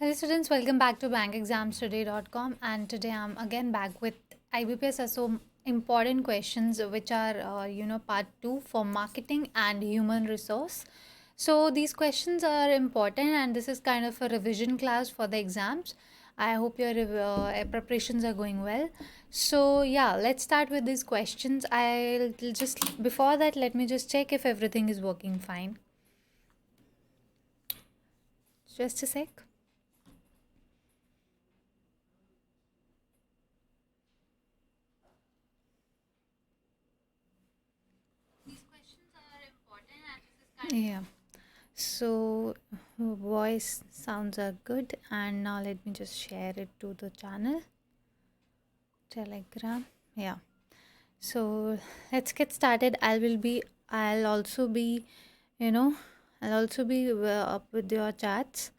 Hello students, welcome back to BankExamsToday.com, and today I'm again back with IBPS as so important questions which are part 2 for marketing and human resource. So these questions are important and this is kind of a revision class for the exams. I hope your preparations are going well. So yeah, let's start with these questions. I'll just before that let me just check if everything is working fine. Just a sec. Yeah. So voice sounds are good, and now let me just share it to the channel Telegram. Yeah. So let's get started. I'll also be, you know, I'll also be up with your chats.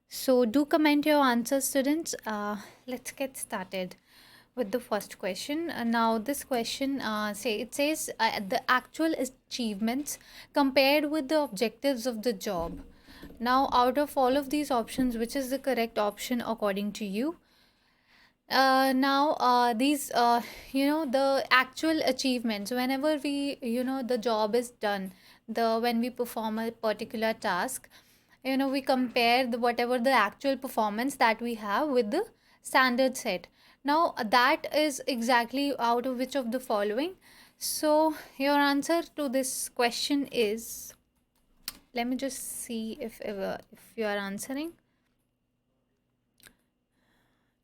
So do comment your answers, students. Let's get started with the first question. Now this question says the actual achievements compared with the objectives of the job. Now out of all of these options, which is the correct option according to you? Now these the actual achievements, whenever we the job is done, the when we perform a particular task, we compare the whatever the actual performance that we have with the standard set. Now that is exactly out of which of the following? So your answer to this question is, let me just see if you are answering.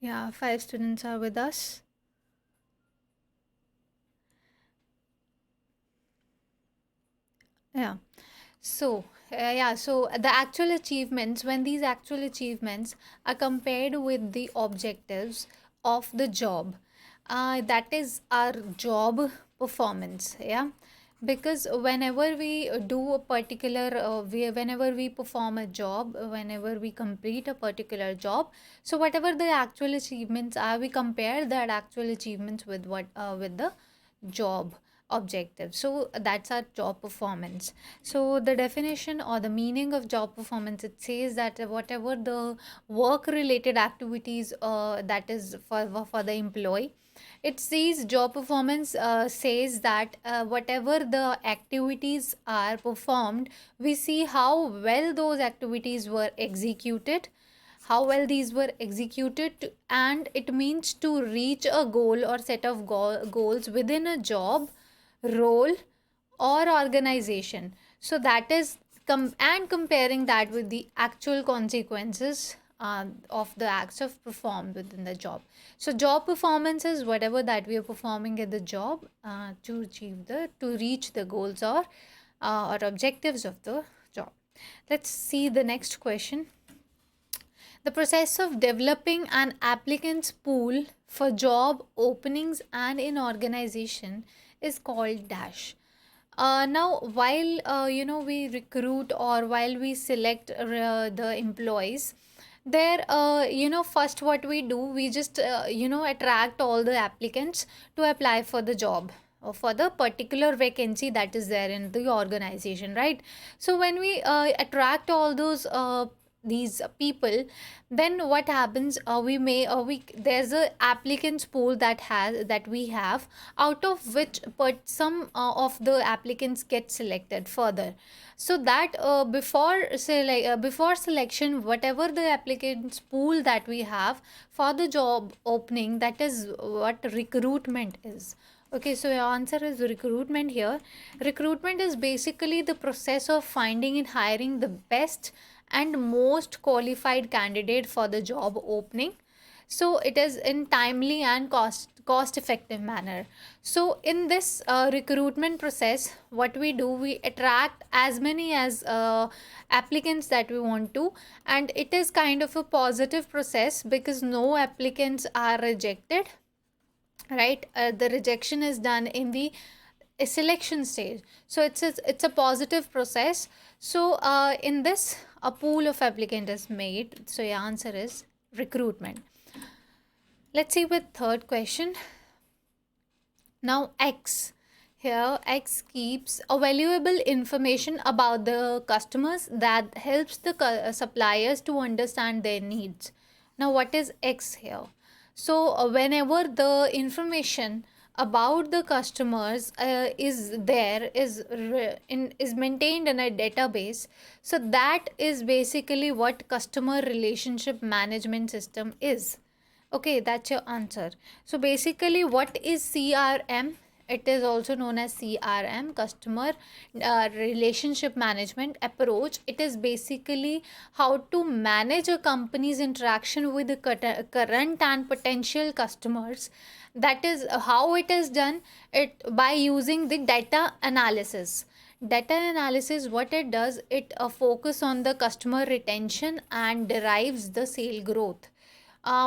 Yeah, 5 students are with us. Yeah. So the actual achievements, when these actual achievements are compared with the objectives of the job, that is our job performance. Yeah. Because whenever we do a particular, whenever we perform a job, whenever we complete a particular job, so whatever the actual achievements are, we compare that actual achievements with with the job objective. So that's our job performance. So the definition or the meaning of job performance, it says that whatever the work related activities that is for the employee, it says job performance says that whatever the activities are performed, we see how well those activities were executed, how well these were executed, and it means to reach a goal or set of goals within a job role or organization. So that is and comparing that with the actual consequences of the acts of performed within the job. So job performance is whatever that we are performing at the job to reach the goals or objectives of the job. Let's see the next question. The process of developing an applicants pool for job openings and in organization is called dash. Now, while we recruit or while we select the employees, there first what we do, we just attract all the applicants to apply for the job or for the particular vacancy that is there in the organization, right? So when we attract all those these people, then what happens, we there's a applicants pool that we have, out of which but some of the applicants get selected further. So that before selection, whatever the applicants pool that we have for the job opening, that is what recruitment is. Okay, so your answer is recruitment here. Recruitment is basically the process of finding and hiring the best and most qualified candidate for the job opening. So it is in timely and cost effective manner. So in this recruitment process, what we do, we attract as many as applicants that we want to, and it is kind of a positive process because no applicants are rejected, right? The rejection is done in the selection stage. So it's a positive process. So in this, a pool of applicant is made. So your answer is recruitment. Let's see with third question. Now X, here X keeps a valuable information about the customers that helps the suppliers to understand their needs. Now, what is X here? So, whenever the information about the customers is there is maintained in a database, so that is basically what customer relationship management system is. Okay, that's your answer. So basically, what is CRM? It is also known as CRM, customer relationship management approach. It is basically how to manage a company's interaction with the current and potential customers. That is how it is done, it by using the data analysis. Data analysis, what it does, it focus on the customer retention and derives the sale growth.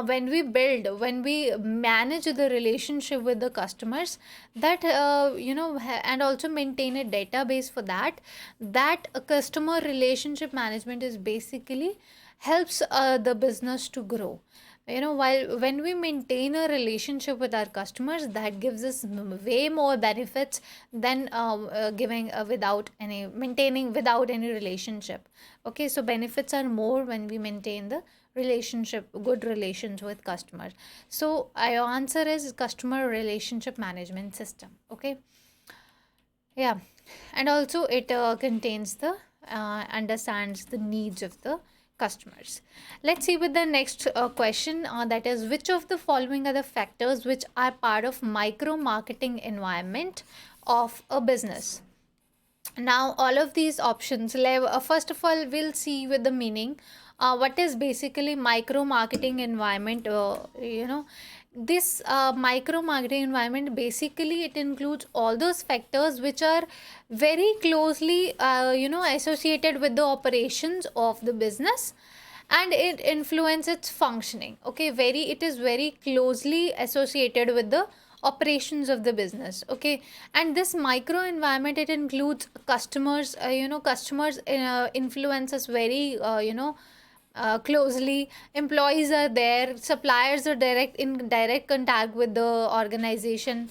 When we manage the relationship with the customers, that and also maintain a database for that, that customer relationship management is basically helps the business to grow. While when we maintain a relationship with our customers, that gives us way more benefits than giving without any maintaining without any relationship. Okay, so benefits are more when we maintain the relationship, good relations with customers. So our answer is customer relationship management system. Okay, yeah. And also it contains the understands the needs of the customers. Let's see with the next question, that is, which of the following are the factors which are part of micro marketing environment of a business? Now all of these options, first of all we'll see with the meaning. What is basically micro marketing environment? This micro marketing environment, basically it includes all those factors which are very closely associated with the operations of the business, and it influences its functioning. Okay, it is very closely associated with the operations of the business. Okay, and this micro environment, it includes customers. Customers influences very closely. Employees are there, suppliers are in direct contact with the organization,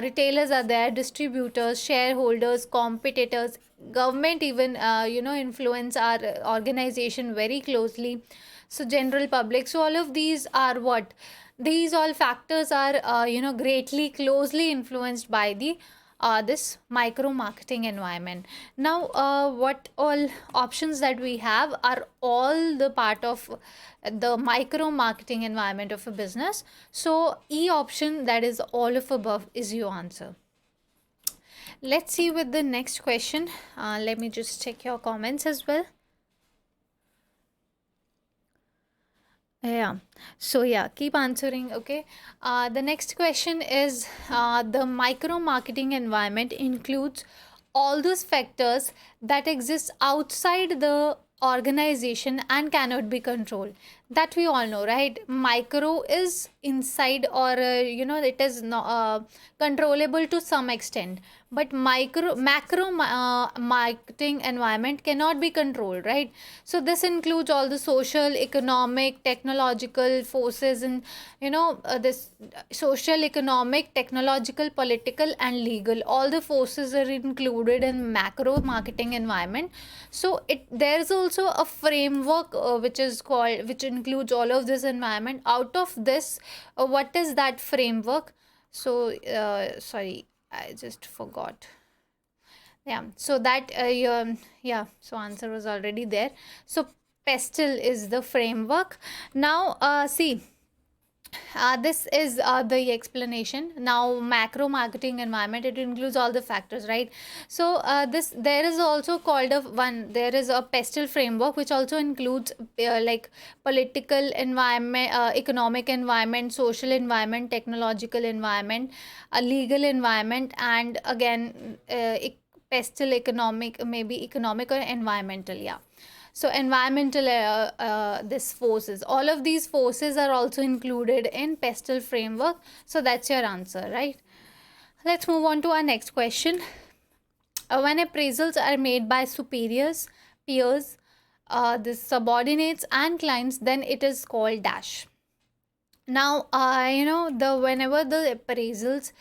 retailers are there, distributors, shareholders, competitors, government even influence our organization very closely. So general public, so all of these are what, these all factors are greatly closely influenced by the this micro marketing environment. Now what all options that we have are all the part of the micro marketing environment of a business. So E option, that is all of above, is your answer. Let's see with the next question. Let me just check your comments as well. Yeah, so yeah, keep answering. Okay, the next question is, the micro marketing environment includes all those factors that exist outside the organization and cannot be controlled. That we all know, right? Micro is inside, or it is not controllable to some extent, but macro marketing environment cannot be controlled, right? So this includes all the social, economic, technological forces, and this social, economic, technological, political, and legal, all the forces are included in macro marketing environment. So there is also a framework which includes all of this environment. Out of this, what is that framework? So sorry, I just forgot. Yeah, so that yeah, so answer was already there. So pestle is the framework. Now see, this is the explanation. Now macro marketing environment, it includes all the factors, right? So this, there is also called there is a pestle framework which also includes like political environment, economic environment, social environment, technological environment, a legal environment, and again pestle economic, maybe economic or environmental. Yeah, so environmental this forces, all of these forces are also included in pestle framework. So that's your answer, right? Let's move on to our next question. When appraisals are made by superiors, peers, the subordinates and clients, then it is called dash. Now the whenever the appraisals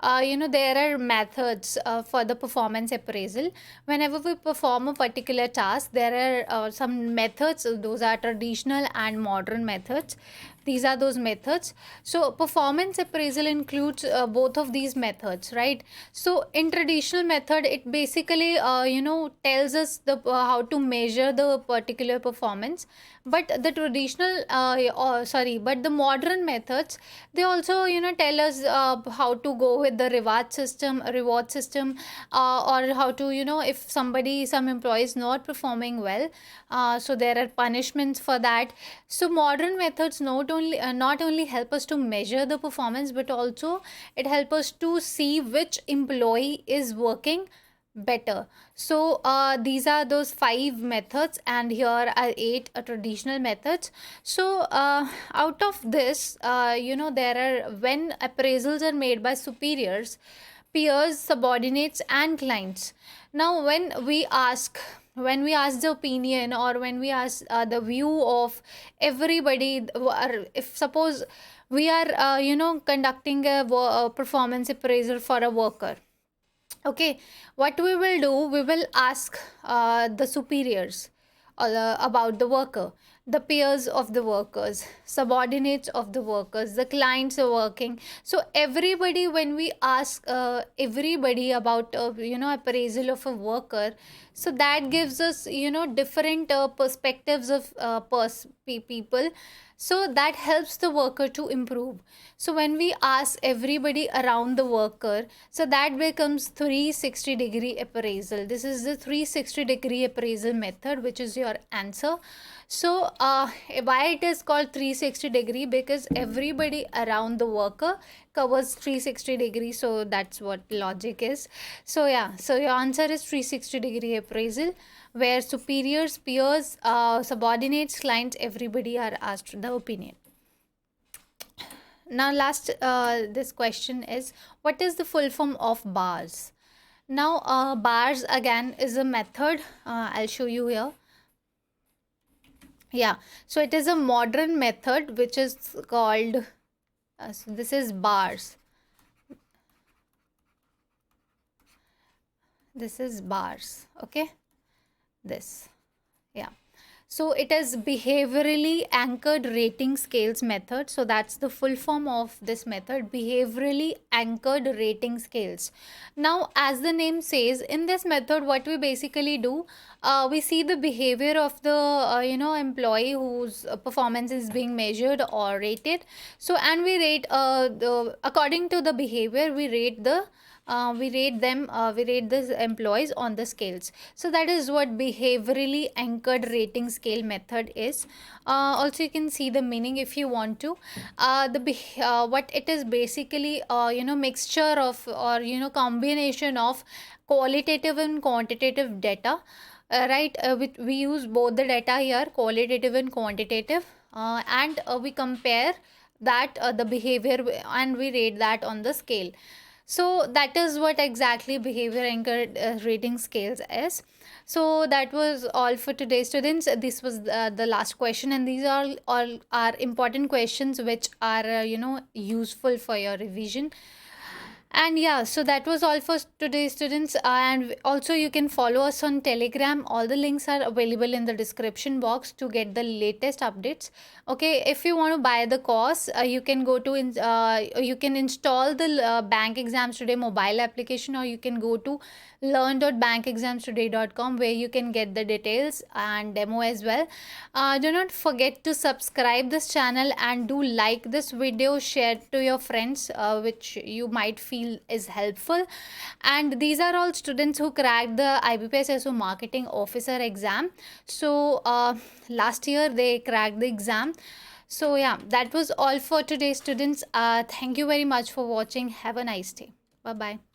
there are methods for the performance appraisal. Whenever we perform a particular task, there are some methods. Those are traditional and modern methods. These are those methods. So performance appraisal includes both of these methods, right? So in traditional method, it basically tells us the how to measure the particular performance. But the traditional but the modern methods, they also tell us how to go with the reward system, or how to if some employee is not performing well, so there are punishments for that. So modern methods not only help us to measure the performance, but also it helps us to see which employee is working better. So these are those 5 methods, and here are 8 traditional methods. So out of this, there are, when appraisals are made by superiors, peers, subordinates, and clients. Now when we ask the opinion, or when we ask the view of everybody, or if suppose we are conducting a performance appraisal for a worker. Okay, what we will do, we will ask the superiors about the worker, the peers of the workers, subordinates of the workers, the clients are working. So everybody, when we ask everybody about appraisal of a worker, so that gives us different perspectives of people. So that helps the worker to improve. So when we ask everybody around the worker, so that becomes 360-degree appraisal. This is the 360-degree appraisal method, which is your answer. So why it is called 360 degree? Because everybody around the worker covers 360 degrees. So that's what logic is. So yeah, so your answer is 360-degree appraisal, where superiors, peers, subordinates, clients, everybody are asked the opinion. Now last, this question is, what is the full form of bars? Now bars again is a method. I'll show you here. Yeah, so it is a modern method which is called, so this is bars. This is bars, okay? This, yeah. So it is behaviorally anchored rating scales method. So that's the full form of this method, behaviorally anchored rating scales. Now, as the name says, in this method, what we basically do, we see the behavior of the employee whose performance is being measured or rated. So, and we rate according to the behavior, we rate these employees on the scales. So that is what behaviorally anchored rating scale method is. Also you can see the meaning if you want to. What it is basically, mixture of, or combination of qualitative and quantitative data. Right, we use both the data here, qualitative and quantitative, and we compare that the behavior, and we rate that on the scale. So that is what exactly behavior anchored rating scales is. So that was all for today, students. This was the last question, and these are all are important questions which are useful for your revision. And yeah, so that was all for today, students. And also you can follow us on Telegram. All the links are available in the description box to get the latest updates. Okay, if you want to buy the course, you can go to you can install the Bank Exams Today mobile application, or you can go to learn.bankexamstoday.com, where you can get the details and demo as well. Do not forget to subscribe this channel, and do like this video, share to your friends, which you might feel is helpful. And these are all students who cracked the IBPS SO marketing officer exam. So last year they cracked the exam. So yeah, that was all for today, students. Thank you very much for watching. Have a nice day. Bye bye.